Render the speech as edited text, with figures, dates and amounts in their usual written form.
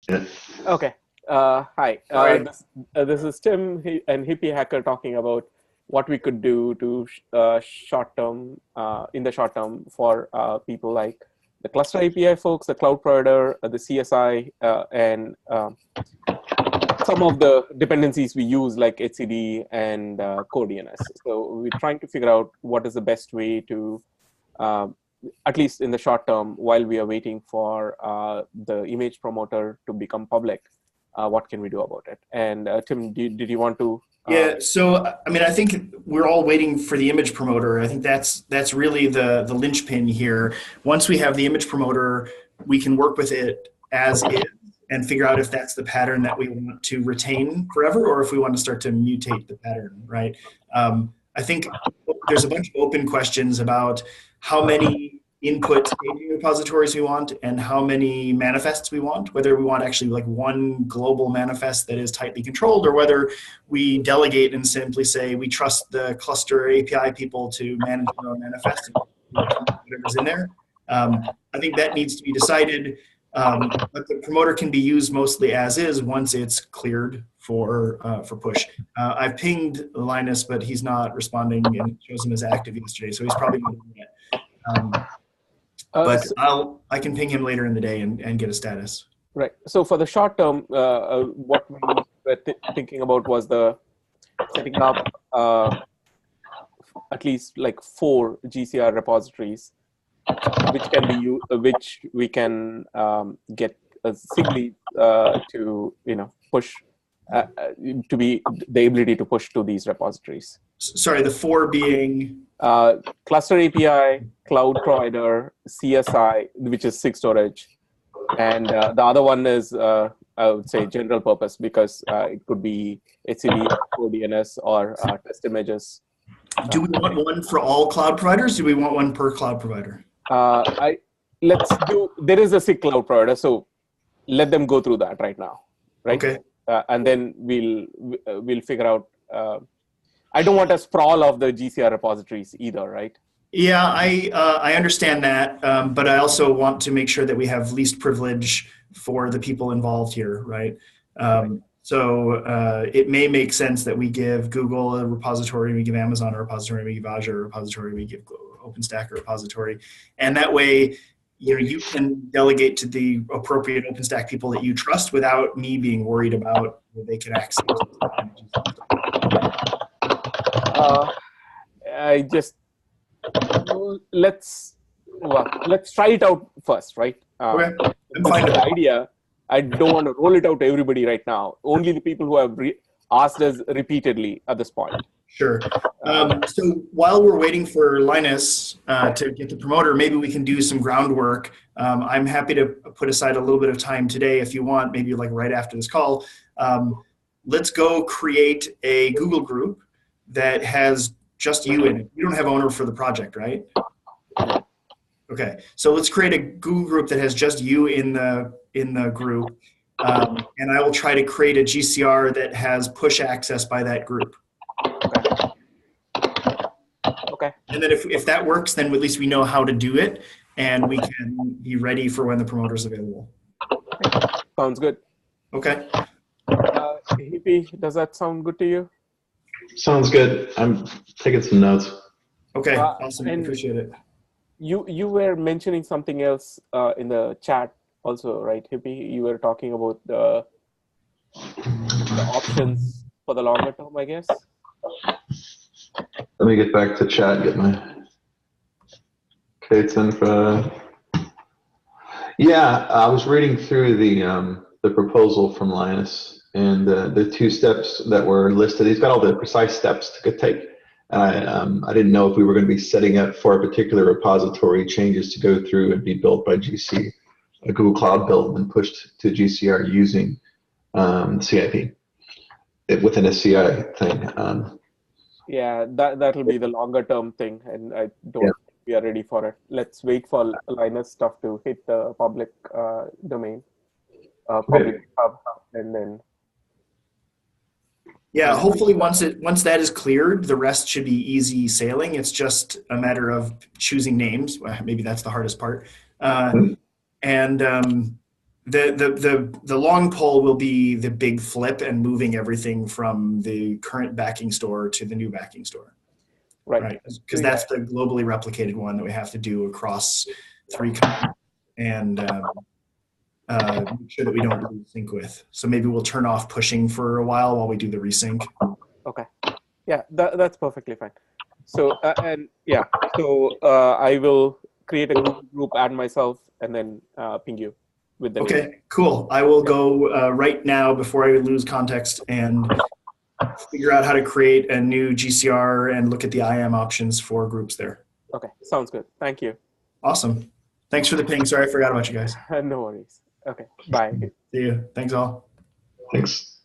Yeah. Okay. Hi. Sorry. This is Tim and Hippie Hacker talking about what we could do to short term in the short term for people like the cluster API folks, the cloud provider, the CSI, and some of the dependencies we use like HCD and Core DNS. So we're trying to figure out what is the best way to uh, at least in the short term, while we are waiting for the image promoter to become public, what can we do about it? And Tim, did you want to? Yeah, so I mean, I think we're all waiting for the image promoter. I think that's really the linchpin here. Once we have the image promoter, we can work with it as is and figure out if that's the pattern that we want to retain forever, or if we want to start to mutate the pattern, right? I think there's a bunch of open questions about how many input staging repositories we want and how many manifests we want, whether we want actually like one global manifest that is tightly controlled, or whether we delegate and simply say we trust the cluster API people to manage their own manifest and whatever's in there. I think that needs to be decided, but the promoter can be used mostly as is once it's cleared for push. I've pinged Linus, but he's not responding, and it shows him as active yesterday, so he's probably not in yet. But I can ping him later in the day and get a status. Right. So for the short term, what we were thinking about was the setting up at least like 4 GCR repositories, which we can get singly to push to be the ability to push to these repositories. Sorry, the 4 being cluster API, cloud provider, CSI, which is SIG storage, and the other one is I would say general purpose, because it could be HCD, Core DNS, or test images. Do we want one for all cloud providers? Do we want one per cloud provider? There is a SIG cloud provider, so let them go through that right now, right? Okay. And then we'll figure out. I don't want a sprawl of the GCR repositories either, right? Yeah, I understand that, but I also want to make sure that we have least privilege for the people involved here, right? So it may make sense that we give Google a repository, we give Amazon a repository, we give Azure a repository, we give OpenStack a repository, and that way, you can delegate to the appropriate OpenStack people that you trust without me being worried about whether they can access. Let's try it out first, right? Okay. I'm fine with the that. idea. I don't want to roll it out to everybody right now. Only the people who have asked us repeatedly at this point. Sure. So while we're waiting for Linus to get the promoter, maybe we can do some groundwork. I'm happy to put aside a little bit of time today if you want, maybe like right after this call. Let's go create a Google group that has just you in it. You don't have owner for the project, right? Okay. So let's create a Google group that has just you in the group. And I will try to create a GCR that has push access by that group. Okay. And then if that works, then at least we know how to do it, and we can be ready for when the promoter is available. Sounds good. Okay. Hippie, does that sound good to you? Sounds good. I'm taking some notes. Okay. Awesome. Appreciate it. You were mentioning something else in the chat also, right, Hippie? You were talking about the options for the longer term, I guess. Let me get back to chat, get my K8s Infra. Yeah, I was reading through the proposal from Linus, and the 2 steps that were listed. He's got all the precise steps to take. And I didn't know if we were going to be setting up for a particular repository changes to go through and be built by GC, a Google Cloud build, and pushed to GCR using CIP within a CI thing. Yeah, that'll be the longer term thing, and I don't think we are ready for it. Let's wait for Linus stuff to hit the public domain, public hub, and then. Yeah, hopefully once that is cleared, the rest should be easy sailing. It's just a matter of choosing names. Maybe that's the hardest part. And The long pole will be the big flip and moving everything from the current backing store to the new backing store. Right. Because that's the globally replicated one that we have to do across 3 countries and make sure that we don't lose sync with. So maybe we'll turn off pushing for a while we do the resync. Okay. Yeah, that's perfectly fine. So, I will create a group, add myself, and then ping you with the name. Okay, cool. I will go right now before I lose context and figure out how to create a new GCR and look at the IAM options for groups there. Okay, sounds good. Thank you. Awesome. Thanks for the ping. Sorry, I forgot about you guys. No worries. Okay, bye. See you. Thanks all. Thanks.